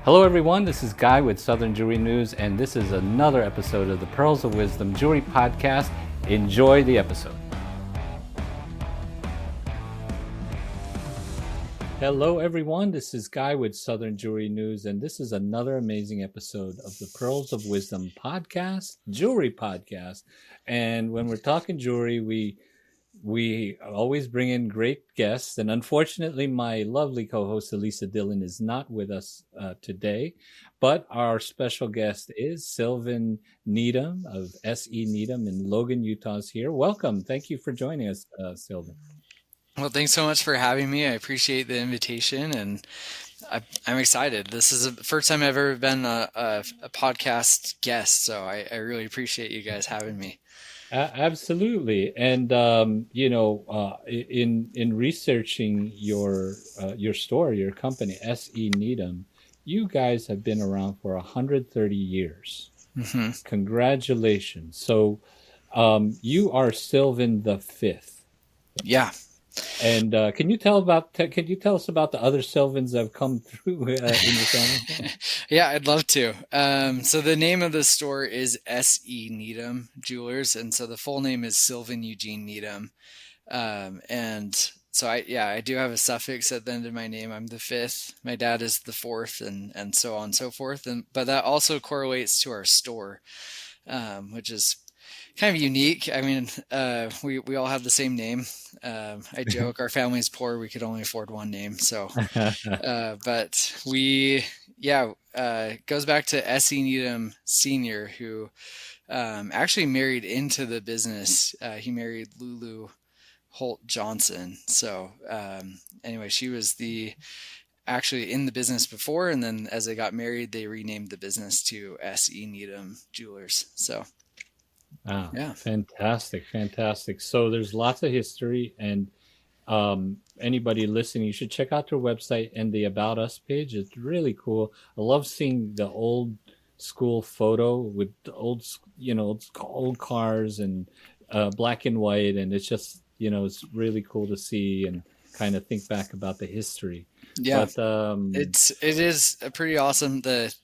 Hello, everyone. This is Guy with Southern Jewelry News, and this is another episode of the Pearls of Wisdom Jewelry Podcast. Enjoy the episode. Hello, everyone. This is Guy with Southern Jewelry News, and this is another amazing episode of the Pearls of Wisdom Podcast, Jewelry Podcast. And when we're talking jewelry, we always bring in great guests, and unfortunately, my lovely co-host Elisa Dillon is not with us today, but our special guest is Sylvan Needham of SE Needham in Logan, Utah is here. Welcome. Thank you for joining us, Sylvan. Well, thanks so much for having me. I appreciate the invitation, and I'm excited. This is the first time I've ever been a podcast guest, so I really appreciate you guys having me. Absolutely, and in researching your store, your company, SE Needham, you guys have been around for 130 years. hmm Congratulations! So, you are Sylvan the Fifth, Yeah. and can you tell us about the other Sylvans that have come through in your family? Yeah, I'd love to. So the name of the store is SE Needham Jewelers, and so the full name is Sylvan Eugene Needham. And so I do have a suffix at the end of my name. I'm the fifth. My dad is the fourth, and so on and so forth. But that also correlates to our store, which is kind of unique. I mean, we all have the same name. I joke our family's poor. We could only afford one name. So, but it goes back to S.E. Needham Sr., who actually married into the business. He married Lulu Holt Johnson. So anyway, she was actually in the business before, and then as they got married, they renamed the business to S.E. Needham Jewelers. So. Wow, Yeah. fantastic. So there's lots of history, and anybody listening, you should check out their website and the About Us page. It's really cool. I love seeing the old school photo with the old cars and black and white, and it's just it's really cool to see and kind of think back about the history. Yeah. But It is pretty awesome. Those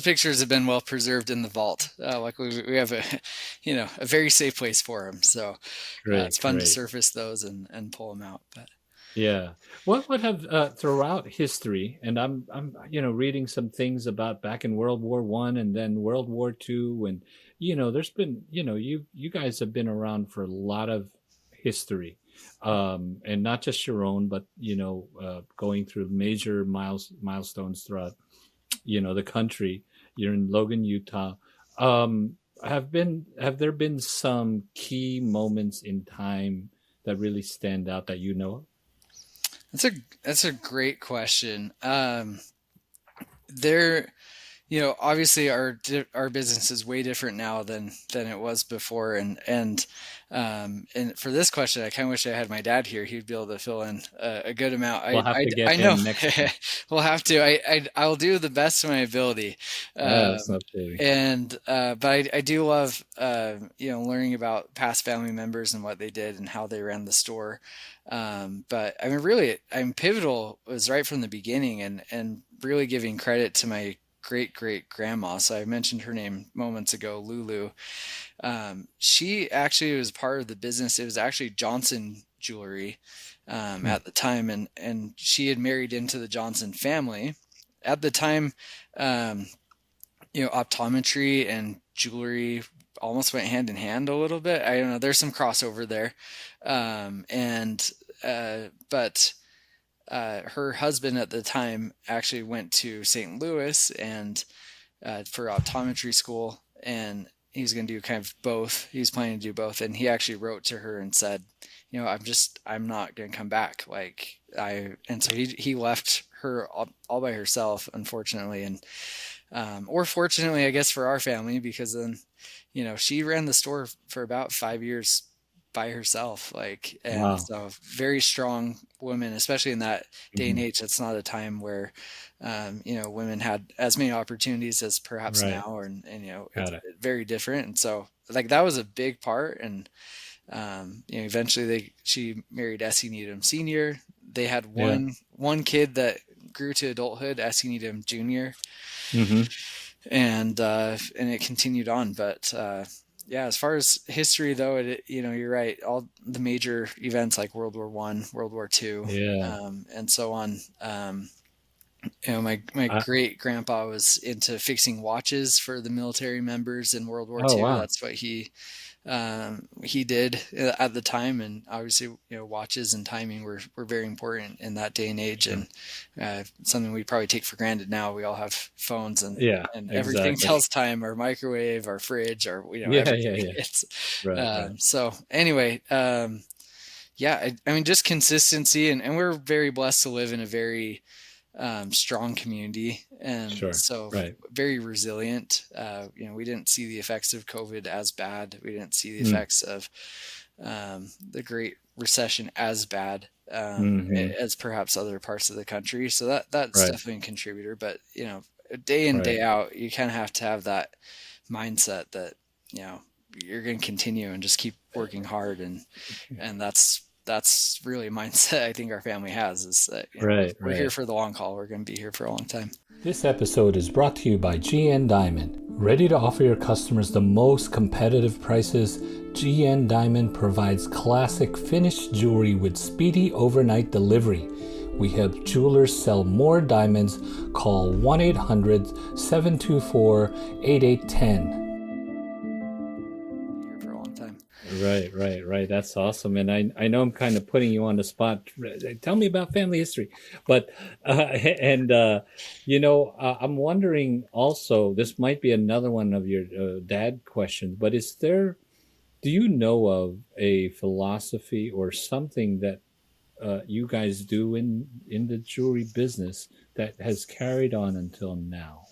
pictures have been well preserved in the vault. Like we have a very safe place for them. So it's fun to great. surface those and pull them out. But Yeah. What would have throughout history, and I'm reading some things about back in World War One and then World War Two, and there's been you guys have been around for a lot of history, and not just your own, but going through major milestones throughout the country. You're in Logan, Utah. Have there been some key moments in time that really stand out that you know of? that's a great question. There, obviously our business is way different now than it was before, and for this question, I kind of wish I had my dad here. He'd be able to fill in a good amount. We'll have to I get know him next time. we'll have to. I'll do the best of my ability, Yes, um, absolutely. and but I do love learning about past family members and what they did and how they ran the store. But I mean, really, pivotal was right from the beginning, and really giving credit to my great great grandma. So I mentioned her name moments ago, Lulu. She actually was part of the business. It was actually Johnson Jewelry Hmm. at the time, and she had married into the Johnson family. At the time, um, optometry and jewelry almost went hand in hand a little bit. I don't know. There's some crossover there, and but her husband at the time actually went to St. Louis and for optometry school, and he was going to do kind of both. He was planning to do both, and he actually wrote to her and said, I'm not going to come back. And so he left her all by herself, unfortunately, and or fortunately, I guess for our family, because then, she ran the store for about 5 years by herself, and Wow. so very strong woman, especially in that day and Mhm. age. It's not a time where women had as many opportunities as perhaps Right. now, and it's Got it. very different. And so that was a big part. And eventually she married S.E. Needham Sr. They had Yeah. one kid that grew to adulthood, SE Needham Junior, Mm-hmm. and it continued on. But yeah, as far as history though, you're right. All the major events like World War I, World War II, Yeah. and so on. My I, great grandpa was into fixing watches for the military members in World War oh II. wow. That's what he did at the time, and obviously, watches and timing were very important in that day and age, Sure. and something we probably take for granted now. We all have phones, and Yeah. everything Exactly. tells time, our microwave, our fridge, our Yeah. Yeah. everything. Yeah. It's Right. Right. so anyway. Yeah, I mean, just consistency, and we're very blessed to live in a very strong community, and Sure. so Right. very resilient. We didn't see the effects of COVID as bad. We didn't see the Mm. effects of the Great Recession as bad Mm-hmm. as perhaps other parts of the country. So that's Right. definitely a contributor. But day in, Right. day out, you kind of have to have that mindset that you're going to continue and just keep working hard, and that's really a mindset I think our family has, is that Right. we're here Right. for the long haul. We're going to be here for a long time. This episode is brought to you by GN Diamond. Ready to offer your customers the most competitive prices? GN Diamond provides classic finished jewelry with speedy overnight delivery. We help jewelers sell more diamonds. Call 1-800-724-8810. Here for a long time. Right. That's awesome. And I know I'm kind of putting you on the spot. Tell me about family history. But, I'm wondering also, this might be another one of your dad questions, but do you know of a philosophy or something that you guys do in the jewelry business that has carried on until now?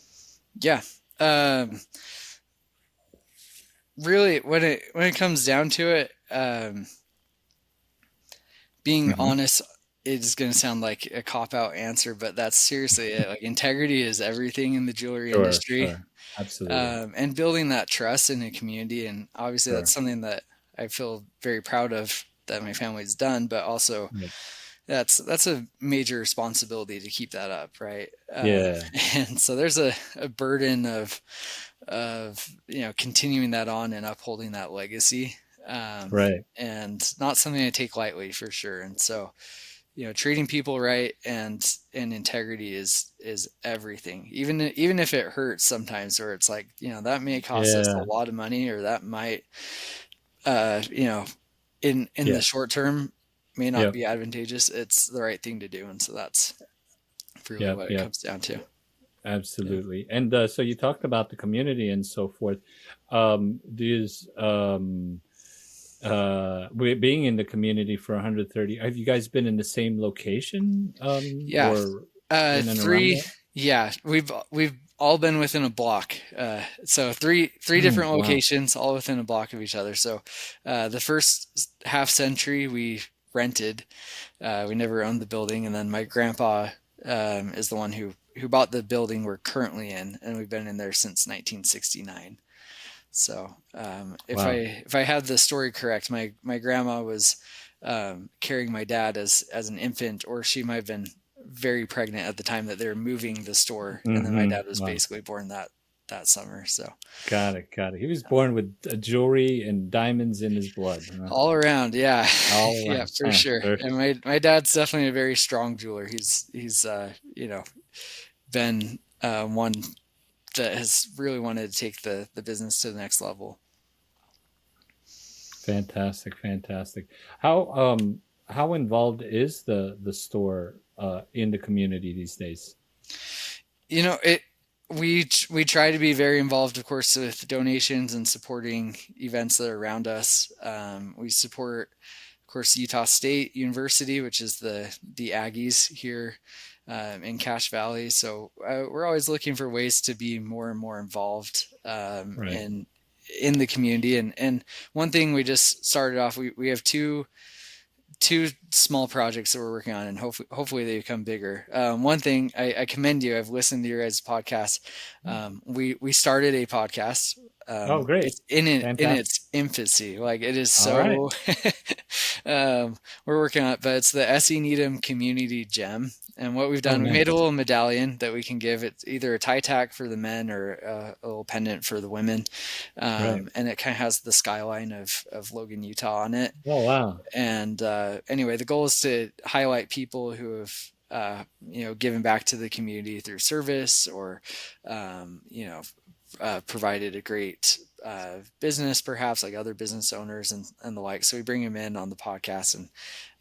Yeah. Really, when it comes down to it, being Mm-hmm. honest is going to sound like a cop-out answer, but that's seriously it. Like, integrity is everything in the jewelry industry. Sure. Absolutely. And building that trust in a community. And obviously that's Sure. something that I feel very proud of that my family's done, but also Yeah. that's a major responsibility to keep that up. Right. Yeah. And so there's a burden of continuing that on and upholding that legacy. Right. And not something I take lightly, for sure. And so, treating people right and integrity is everything, even if it hurts sometimes, or it's like, that may cost us a Yeah. lot of money, or that might, in Yeah. the short term may not Yep. be advantageous. It's the right thing to do. And so that's really what it Yep. comes down to. Absolutely. And so you talked about the community and so forth. Being in the community for 130, have you guys been in the same location? Yeah. Or in and around Three. there? Yeah. We've all been within a block. So three different Wow. locations, all within a block of each other. So, the first half century we rented, we never owned the building. And then my grandpa, is the one who bought the building we're currently in. And we've been in there since 1969. So, if Wow. I have the story correct, my grandma was, carrying my dad as an infant, or she might have been very pregnant at the time that they were moving the store, and then my dad was Wow. basically born that summer. So Got it. He was born with jewelry and diamonds in his blood. Huh? all around, yeah. All Yeah, around. for sure. Perfect. And my dad's definitely a very strong jeweler. He's been one that has really wanted to take the business to the next level. Fantastic. How involved is the store in the community these days? We try to be very involved, of course, with donations and supporting events that are around us. We support, of course, Utah State University, which is the Aggies here in Cache Valley. So we're always looking for ways to be more and more involved Right. in the community. And one thing we just started off, we have two small projects that we're working on, and hopefully they become bigger. One thing, I commend you. I've listened to your guys' podcast. We started a podcast. Oh, great. It's in Fantastic. its infancy. Like, it is All so, we're working on it, but it's the SE Needham Community Gem. And what we've Oh, done, we made a nice. little medallion that we can give. It's either a tie tack for the men or a little pendant for the women. Right. And it kind of has the skyline of Logan, Utah on it. Oh, wow. And anyway, the goal is to highlight people who have given back to the community through service or provided a great business, perhaps like other business owners and the like. So we bring them in on the podcast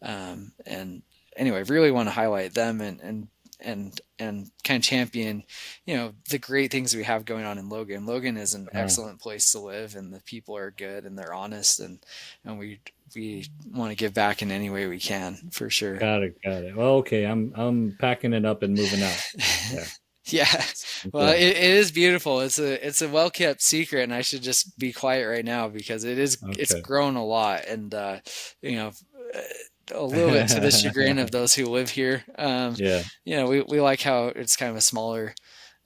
and anyway, really want to highlight them and kind of champion, the great things we have going on in Logan. Logan is an excellent place to live, and the people are good and they're honest, and we want to give back in any way we can, for sure. Got it. Well, okay. I'm packing it up and moving out. Yeah. Yeah. Well, it is beautiful. It's a well kept secret, and I should just be quiet right now because it's grown a lot, and a little bit to the chagrin of those who live here. We like how it's kind of a smaller,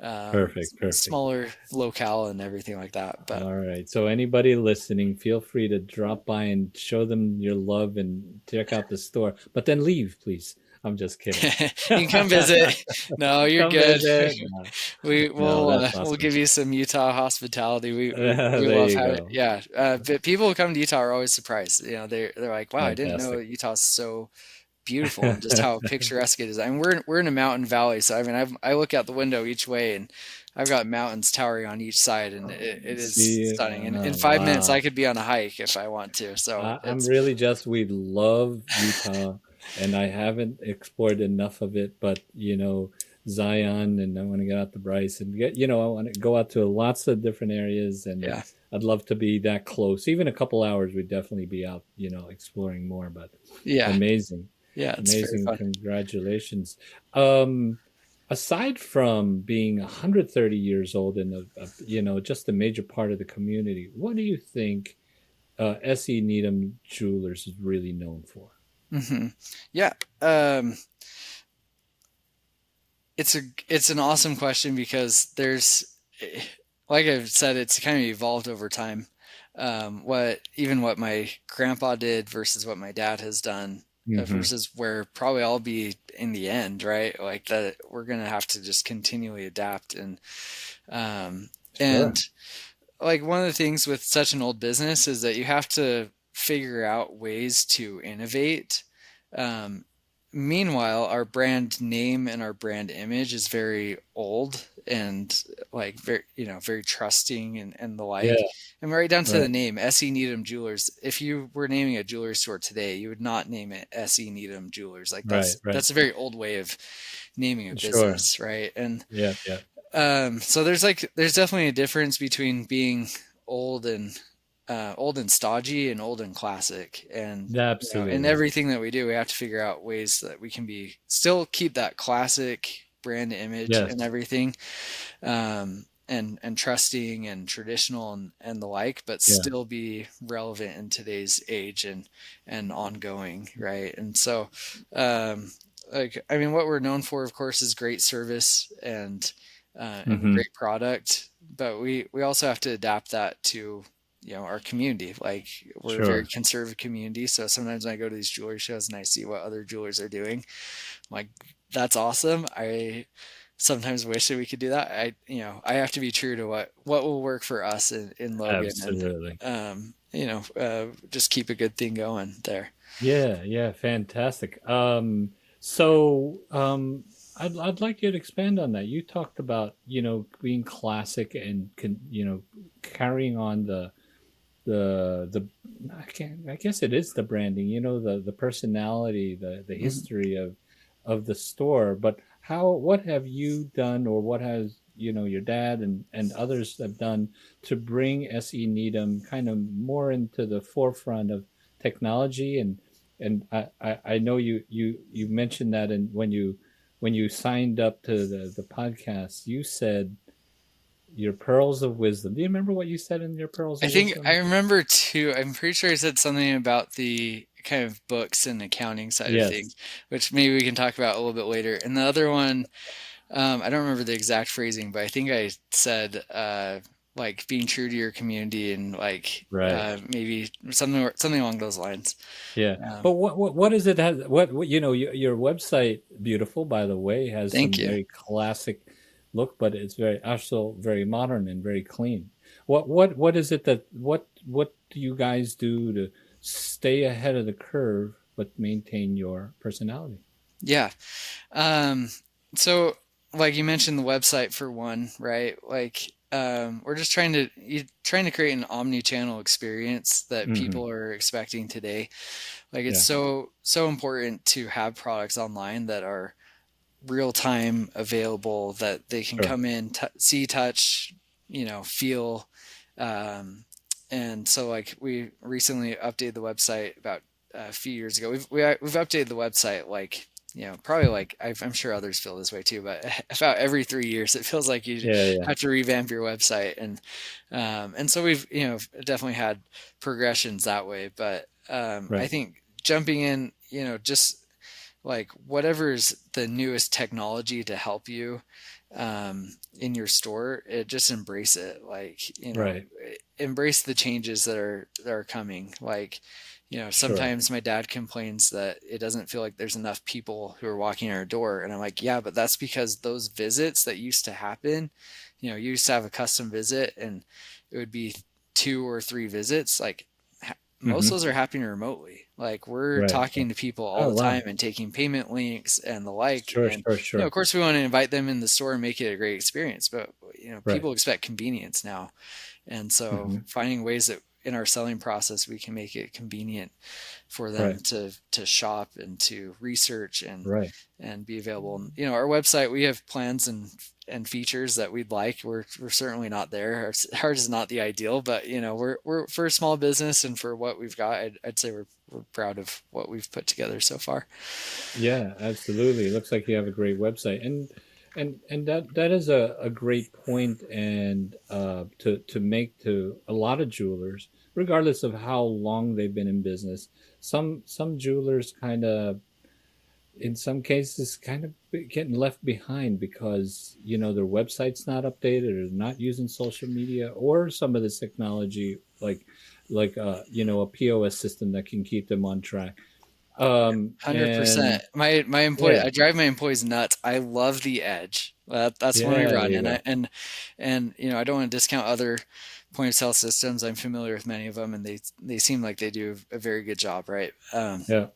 perfect, smaller locale and everything like that. But all right. So anybody listening, feel free to drop by and show them your love and check out the store, but then leave, please. I'm just kidding. You can come visit. No, you're good. Awesome. We'll give you some Utah hospitality. We love having. Yeah. But people who come to Utah are always surprised. They're like, wow, fantastic. I didn't know Utah's so beautiful and just how picturesque it is. I mean, we're in a mountain valley, so I mean, I look out the window each way and I've got mountains towering on each side, and it is stunning. And in 5 minutes, I could be on a hike if I want to. So I'm really we love Utah. And I haven't explored enough of it, but Zion, and I want to get out to Bryce and I want to go out to lots of different areas, and I'd love to be that close. Even a couple hours, we'd definitely be out, exploring more. But amazing, amazing! Congratulations. Aside from being 130 years old and just a major part of the community, what do you think S.E. Needham Jewelers is really known for? Mm-hmm. Yeah. It's an awesome question because there's, like I've said, it's kind of evolved over time. What my grandpa did versus what my dad has done, versus where probably I'll be in the end, right? Like that, we're going to have to just continually adapt. And like one of the things with such an old business is that you have to figure out ways to innovate. Meanwhile, our brand name and our brand image is very old and like very trusting and the like. And right down to the name, S.E. Needham Jewelers. If you were naming a jewelry store today, you would not name it S.E. Needham Jewelers. Like that's a very old way of naming a business, right? And so there's definitely a difference between being old and stodgy and old and classic, and absolutely in everything that we do, we have to figure out ways that we can still keep that classic brand image and everything, and trusting and traditional and the like, but still be relevant in today's age and ongoing, right? And so what we're known for, of course, is great service and great product, but we also have to adapt that to our community. Like we're a very conservative community, so sometimes when I go to these jewelry shows and I see what other jewelers are doing, I'm like, that's awesome. I sometimes wish that we could do that. I have to be true to what will work for us in Logan. Absolutely. And just keep a good thing going there. Fantastic. I'd like you to expand on that. You talked about being classic and carrying on the I guess it is the branding, the personality, the history of the store. But what have you done, or what has your dad and others have done to bring S.E. Needham kind of more into the forefront of technology? And I know you mentioned that, and when you signed up to the podcast, you said your pearls of wisdom. Do you remember what you said in your pearls of wisdom? I remember too. I'm pretty sure I said something about the kind of books and accounting side of things, which maybe we can talk about a little bit later. And the other one, I don't remember the exact phrasing, but I think I said like being true to your community and like Right. maybe something along those lines. Yeah. Um, But what is it has what you know your website, beautiful by the way, has thank some you. very classic look, but it's very also very modern and very clean. What is it that what do you guys do to stay ahead of the curve but maintain your personality? Yeah. Um, so like you mentioned the website for one, right? Like we're just trying to create an omni-channel experience that Hmm. people are expecting today. Like it's Yeah. so important to have products online that are real time available, that they can Sure. come in, see, touch, feel. Um, and so like we recently updated the website about a few years ago. We've updated the website like probably like I'm sure others feel this way too, but about every 3 years it feels like you Yeah, yeah. have to revamp your website, and so we've definitely had progressions that way. But I Right. think jumping in, just like whatever's the newest technology to help you in your store, just embrace it. Like, Right. embrace the changes that are coming. Like, Sure. sometimes my dad complains that it doesn't feel like there's enough people who are walking in our door, and I'm like, yeah, but that's because those visits that used to happen, you used to have a custom visit, and it would be 2 or 3 visits. Like, most of Hmm. those are happening remotely. Like, we're Right. Right. talking to people all Oh, the wow. time and taking payment links and the like. Sure, And, sure, of sure. course we want to invite them in the store and make it a great experience, but Right. people expect convenience now. And so Hmm. finding ways that in our selling process we can make it convenient for them Right. to shop and to research Right. and be available. And, our website, we have plans and features that we'd like. We're certainly not there. Ours is not the ideal, but we're for a small business and for what we've got, I'd say we're proud of what we've put together so far. Yeah, absolutely. It looks like you have a great website, and that is a great point, and to make to a lot of jewelers, regardless of how long they've been in business. Some jewelers kind of, in some cases, kind of getting left behind because their website's not updated or not using social media or some of this technology a POS system that can keep them on track. And 100%. My employee, yeah. I drive my employees nuts. I love the Edge. That's when we Yeah, there run, you and go. I don't want to discount other point of sale systems. I'm familiar with many of them, and they seem like they do a very good job, right? Yeah.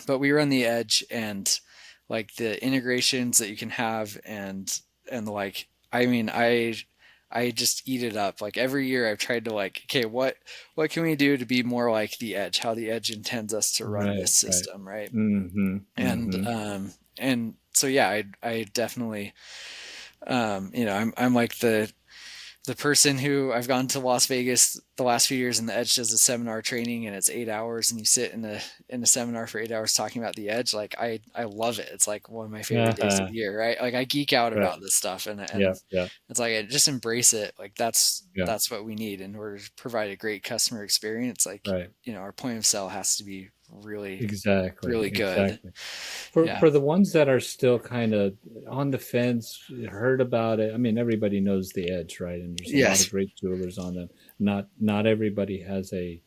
But we run the Edge, and like the integrations that you can have, and like, I mean, I just eat it up. Like every year I've tried to like, okay, what can we do to be more like the Edge, how the Edge intends us to run Right, this right. system, right? Mm-hmm. And Mm-hmm. and so yeah, I definitely I'm like the person who, I've gone to Las Vegas the last few years, and the Edge does a seminar training, and it's 8 hours, and you sit in a seminar for 8 hours talking about the Edge. Like, I love it. It's like one of my favorite days of Uh-huh. the year, right? Like, I geek out Right. about this stuff, Yeah, and yeah, it's like, I just embrace it. Like, yeah. that's what we need in order to provide a great customer experience. Like, Right. our point of sale has to be really, Exactly. really good. Exactly. For Yeah. for the ones that are still kind of on the fence, heard about it. I mean, everybody knows the Edge, right? And there's a lot of Yes. great jewelers on them. Not everybody has an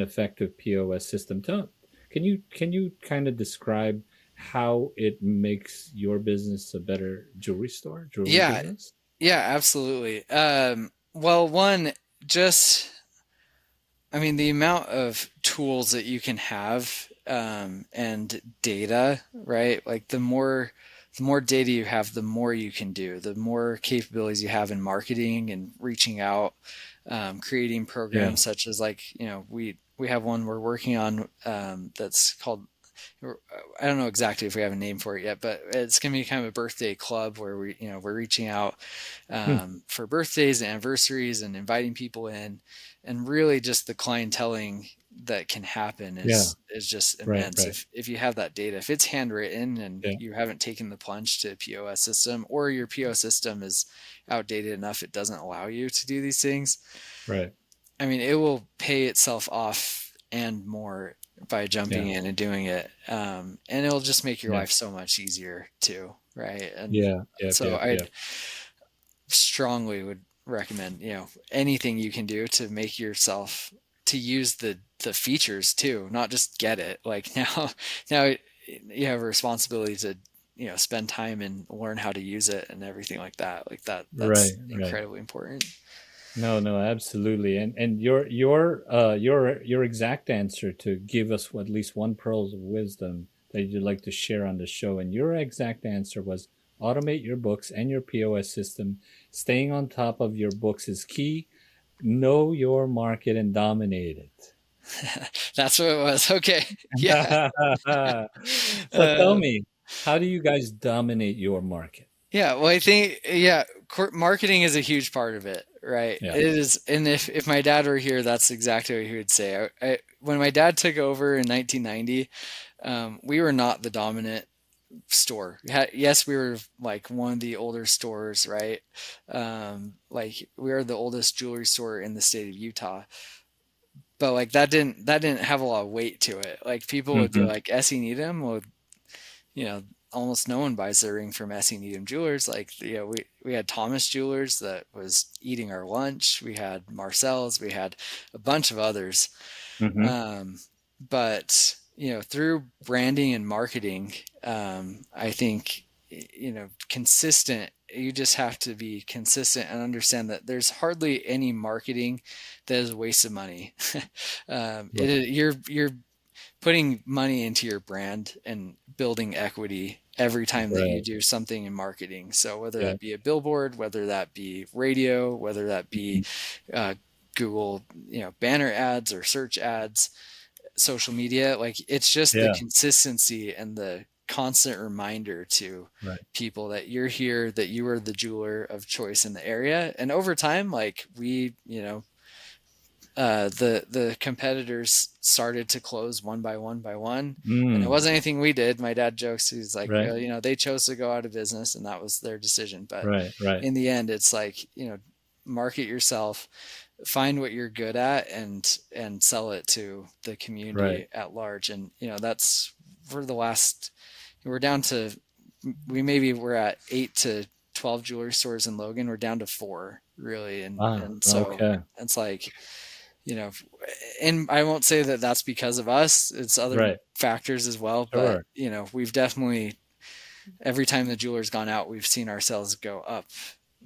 effective POS system. Can you kind of describe how it makes your business a better jewelry Yeah. business? Yeah, absolutely. Well, one, just, I mean, the amount of tools that you can have, and data, right? Like, the more data you have, the more you can do, the more capabilities you have in marketing and reaching out, creating Yeah. programs such as, like, we have one we're working on, that's called, I don't know exactly if we have a name for it yet, but it's going to be kind of a birthday club where we're reaching out, Hmm. for birthdays and anniversaries and inviting people in, and really just the clienteling that can happen Yeah. is just Right. immense Right. if you have that data. If it's handwritten and Yeah. you haven't taken the plunge to a POS system, or your POS system is outdated enough it doesn't allow you to do these things, Right. I mean, it will pay itself off and more by Yeah. jumping in and doing it. And it'll just make your Yeah. life so much easier too, right? And Yeah. Yeah. so Yeah. I Yeah. strongly recommend, anything you can do to make yourself, to use the features too, not just get it. Like now you have a responsibility to, spend time and learn how to use it and everything like that. Like Right, that's right. incredibly important. No, no, absolutely. And your exact answer to give us at least one pearls of wisdom that you'd like to share on the show, and your exact answer was automate your books and your POS system. Staying on top of your books is key. Know your market and dominate it. That's what it was. Okay. Yeah. So tell Uh, me, how do you guys dominate your market? yeah. Well, I think, yeah, marketing is a huge part of it, right? Yeah. It is. And if my dad were here, that's exactly what he would say. When my dad took over in 1990, we were not the dominant store. Yes, we were like one of the older stores, right? Like we are the oldest jewelry store in the state of Utah. But like that didn't have a lot of weight to it. Like people would be Hmm. like, SE Needham, well, you know, almost no one buys their ring from SE Needham Jewelers. Like, we had Thomas Jewelers that was eating our lunch. We had Marcel's. We had a bunch of others. Hmm. Um, but through branding and marketing, I think, consistent. You just have to be consistent and understand that there's hardly any marketing that is a waste of money. Right. You're putting money into your brand and building equity every time that you Right. do something in marketing. So whether Yeah. that be a billboard, whether that be radio, whether that be uh, Google, banner ads or search ads, social media, like it's just the Yeah. consistency and the constant reminder to Right. people that you're here, that you are the jeweler of choice in the area. And over time, like the competitors started to close one by one by one, and it Mm. wasn't anything we did. My dad jokes, he's like, Right. well, they chose to go out of business and that was their decision. But Right. Right. in the end, it's like, market yourself, find what you're good at, and sell it to the Right. community at large. And that's for the last, we're down to, we're at 8 to 12 jewelry stores in Logan. We're down to 4 really. and Ah, and so okay. it's like, you know, and I won't say that that's because of us. It's other Right. factors as well. But, Sure. we've definitely, every time the jeweler's gone out, we've seen our sales go up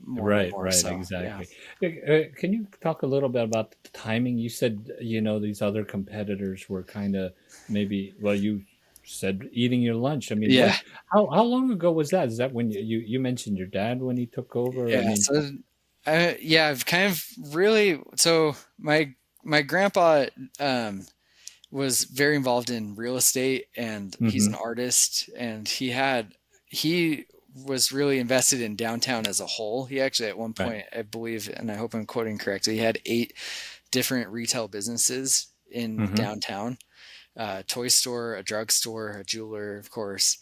more and Right. more. Right. So, yeah. Exactly. Can you talk a little bit about the timing? You said, these other competitors were kind of maybe, well, you said eating your lunch. I mean, Yeah. how long ago was that? Is that when you mentioned your dad when he took over? I Yeah. mean, So, yeah, I've kind of really, so my grandpa, was very involved in real estate, and he's an hmm. artist, and he was really invested in downtown as a whole. He actually at one Right. point, I believe, and I hope I'm quoting correctly, he had 8 different retail businesses in Hmm. downtown. Toy store, a drugstore, a jeweler, of course,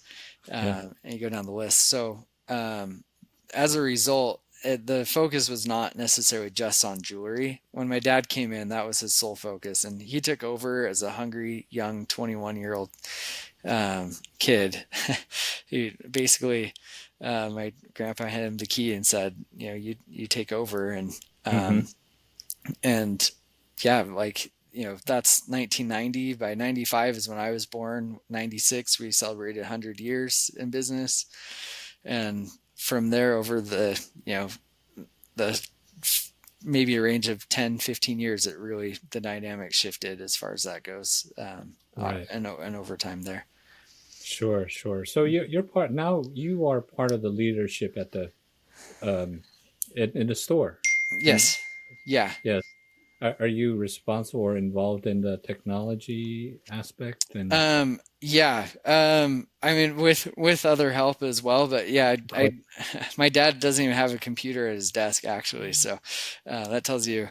Yeah. and you go down the list. So, as a result, the focus was not necessarily just on jewelry. When my dad came in, that was his sole focus, and he took over as a hungry young 21-year-old kid. He basically, my grandpa handed him the key and said, you take over, Hmm. and yeah, like, that's 1990. By 95 is when I was born. 96, we celebrated 100 years in business. And from there, over the maybe a range of 10, 15 years, it really, the dynamic shifted as far as that goes. Right. And over time there. Sure. Sure. So you're part now. You are part of the leadership at the um, in the store, and Yes. Yeah. yes. Are you responsible or involved in the technology aspect? And Yeah. I mean, with other help as well, but yeah, oh, my dad doesn't even have a computer at his desk actually, so that tells you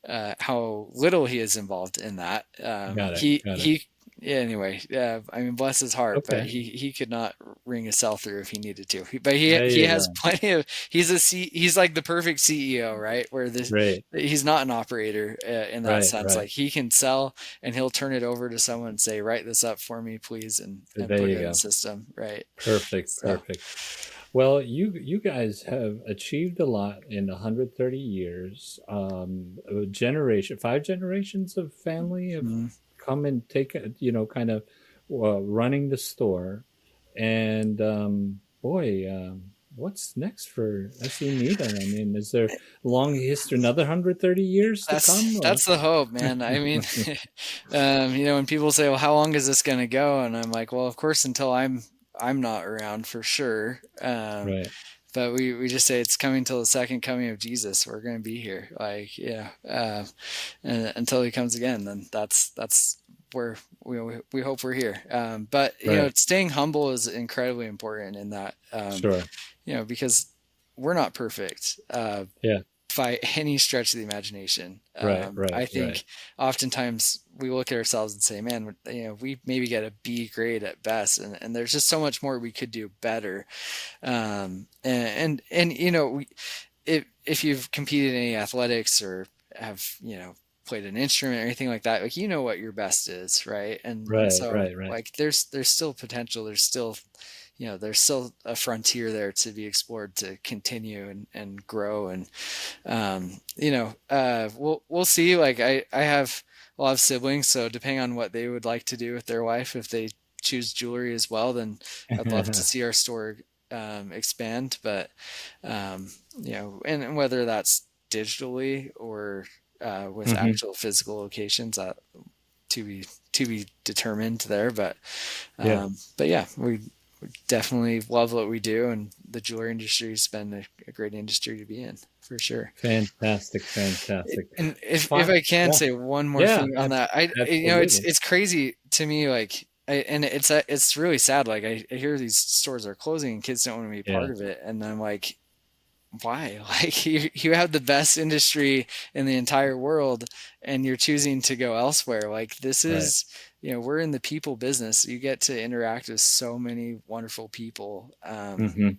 how little he is involved in that. got it. Got it. Yeah, anyway, yeah, I mean, bless his heart, but Okay. he could not ring a cell through if he needed to. But There he you has go. plenty of. He's like the perfect CEO, right? Where Great. he's not an operator in that Right. sense. Right. Like he can sell, and he'll turn it over to someone and say, write this up for me, please, and There put it you in the go. system, right? Perfect. So, Perfect. Well, you guys have achieved a lot in 130 years. A generation, 5 generations of family have Mm. come and taken, kind of running the store. And boy, what's next for SE Needham? I mean, is there long history, another 130 years to come? Or That's the hope, man. I mean, when people say, "Well, how long is this going to go?" and I'm like, "Well, of course, until I'm not around for sure." right, But we just say it's coming till the second coming of Jesus. We're going to be here, like and until he comes again. Then that's where we hope we're here. But right, staying humble is incredibly important in that. sure, Because we're not perfect. yeah, By any stretch of the imagination. right, right, I right, think oftentimes we look at ourselves and say, man, we maybe get a B grade at best, and there's just so much more we could do better. And if you've competed in any athletics or have played an instrument or anything like that, like what your best is, right? And right, so right, right, like there's still potential. There's still a frontier there to be explored, to continue and grow. And we'll see. Like I have a lot of siblings, so depending on what they would like to do with their life, if they choose jewelry as well, then I'd love to see our store expand. But and whether that's digitally or with hmm actual physical locations, to be determined there. yeah. But yeah, we definitely love what we do, and the jewelry industry has been a great industry to be in for sure. Fantastic, fantastic. And if Fine. I can Yeah, say one more yeah, thing on that, absolutely. it's crazy to me, like, and it's really sad. Like I hear these stores are closing and kids don't want to be Yeah, part of it, and I'm like, why? Like you have the best industry in the entire world, and you're choosing to go elsewhere. Like this right. is, we're in the people business. You get to interact with so many wonderful people, hmm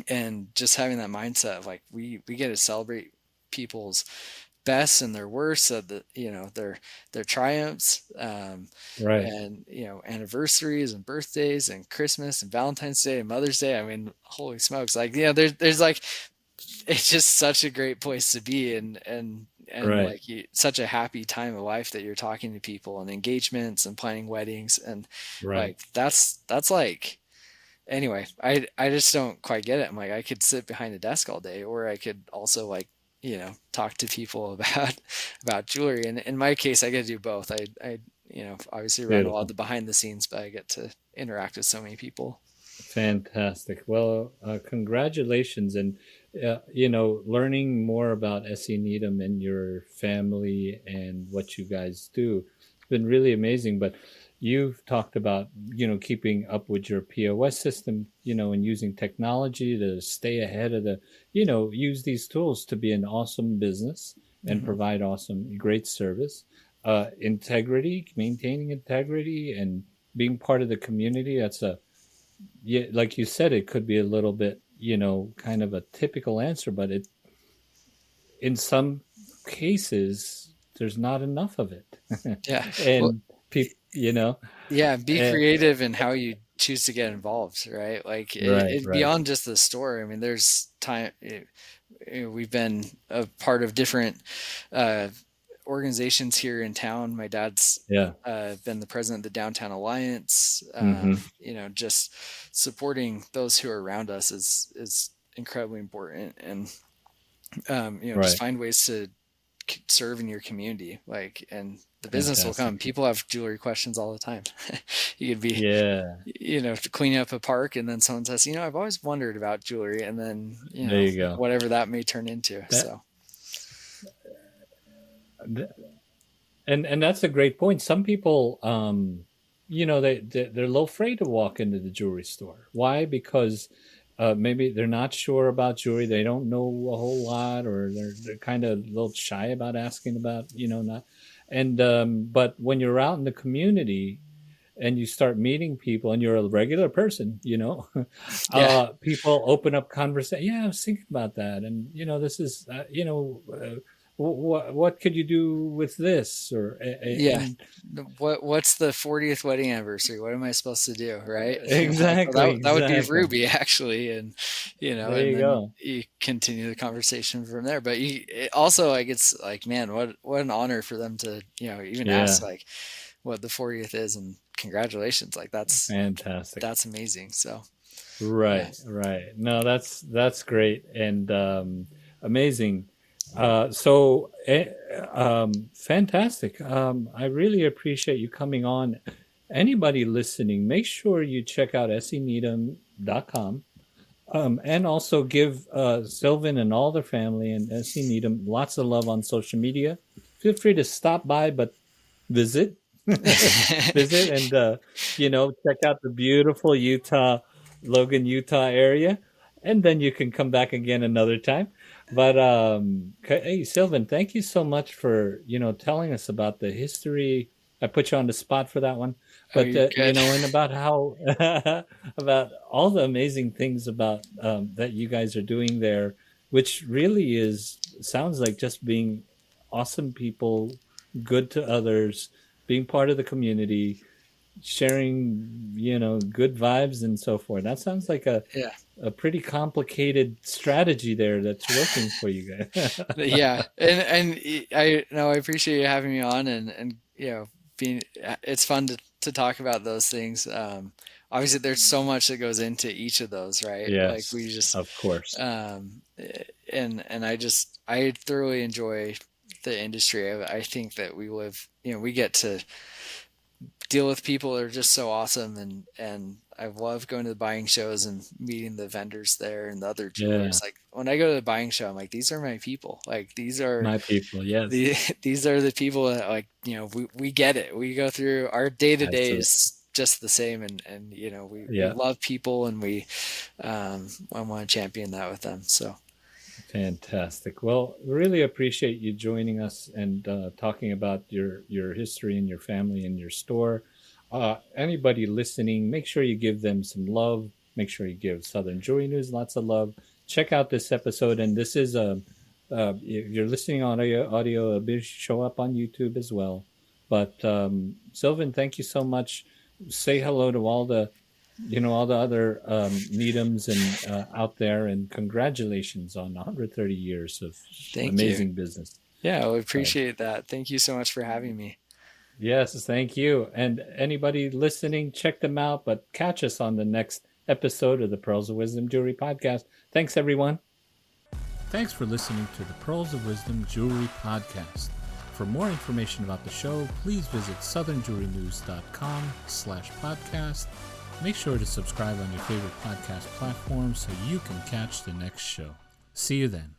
and just having that mindset of like we get to celebrate people's best and their worst, of their triumphs, Right. and anniversaries and birthdays and Christmas and Valentine's Day and Mother's Day. I mean, holy smokes! Like there's like, it's just such a great place to be, and Right. like such a happy time of life that you're talking to people and engagements and planning weddings, and Right. like that's like, anyway, I just don't quite get it. I'm like, I could sit behind a desk all day, or I could also, like, talk to people about jewelry. And in my case, I get to do both. I obviously run a lot of Beautiful. the behind the scenes, but I get to interact with so many people. Fantastic. Well, congratulations. And, learning more about SE Needham and your family and what you guys do, it's been really amazing. But you've talked about, keeping up with your POS system, and using technology to stay ahead of use these tools to be an awesome business and Hmm. provide awesome, great service. Integrity, maintaining integrity and being part of the community. That's yeah, like you said, it could be a little bit, kind of a typical answer, but in some cases, there's not enough of it. Yeah. Well, And people, yeah, be eh, creative in how you choose to get involved, right? Like right, it right. beyond just the store. I mean, there's time. We've been a part of different uh, organizations here in town. My dad's Yeah. been the president of the Downtown Alliance. hmm Just supporting those who are around us is incredibly important, and just Right. find ways to serve in your community. Like, and the business will come. Fantastic. People have jewelry questions all the time. You could be, Yeah. cleaning up a park, and then someone says, I've always wondered about jewelry, and then There you go. whatever that may turn into. That, So th- and that's a great point. Some people, they're a little afraid to walk into the jewelry store. Why? Because maybe they're not sure about jewelry. They don't know a whole lot, or they're kind of a little shy about asking about, not. And but when you're out in the community and you start meeting people, and you're a regular person, yeah. people open up conversation. Yeah, I was thinking about that, and this is, what could you do with this? Or Yeah. and What's the 40th wedding anniversary? What am I supposed to do, right? So exactly, that would be exactly. Ruby actually, and There and you then go. you continue the conversation from there. But also like it's like, man, what an honor for them to even ask Yeah, like what the 40th is, and congratulations, like fantastic. that's amazing. So yeah. Right, right. No, that's great and amazing. Fantastic. I really appreciate you coming on. Anybody listening, make sure you check out seneedham.com. And also give Sylvan and all their family and SC Needham lots of love on social media. Feel free to stop by, but visit, visit, and check out the beautiful Logan, Utah area, and then you can come back again another time. But hey, Sylvan, thank you so much for telling us about the history. I put you on the spot for that one, Oh, but you're good. and about how about all the amazing things about that you guys are doing there, which really sounds like just being awesome people, good to others, being part of the community, sharing, good vibes and so forth. That sounds like Yeah. a pretty complicated strategy there that's working for you guys. Yeah, and I no, I appreciate you having me on, and being it's fun to talk about those things. Obviously, there's so much that goes into each of those, right? Like we Yes, just of course. and I thoroughly enjoy the industry. I think that we live, we get to deal with people that are just so awesome, and I love going to the buying shows and meeting the vendors there and the other Yeah, jewelers. Like when I go to the buying show, I'm like, these are my people. Like my people. Yes, these are the people that, like, we get it. We go through our day to day absolutely. is just the same, and we Yeah, love people, and I want to champion that with them. So fantastic. Well, really appreciate you joining us and talking about your history and your family and your store. Anybody listening, make sure you give them some love. Make sure you give Southern Jewelry News lots of love. Check out this episode, and this is a if you're listening on audio, it'll show up on YouTube as well. But Sylvan, thank you so much. Say hello to all the other Needhams and out there, and congratulations on 130 years of thank you. amazing business. Yeah, I So appreciate that. Thank you so much for having me. yes, thank you. And anybody listening, check them out. But catch us on the next episode of the Pearls of Wisdom Jewelry Podcast. Thanks, everyone. Thanks for listening to the Pearls of Wisdom Jewelry Podcast. For more information about the show, please visit southernjewelrynews.com/podcast. Make sure to subscribe on your favorite podcast platform so you can catch the next show. See you then.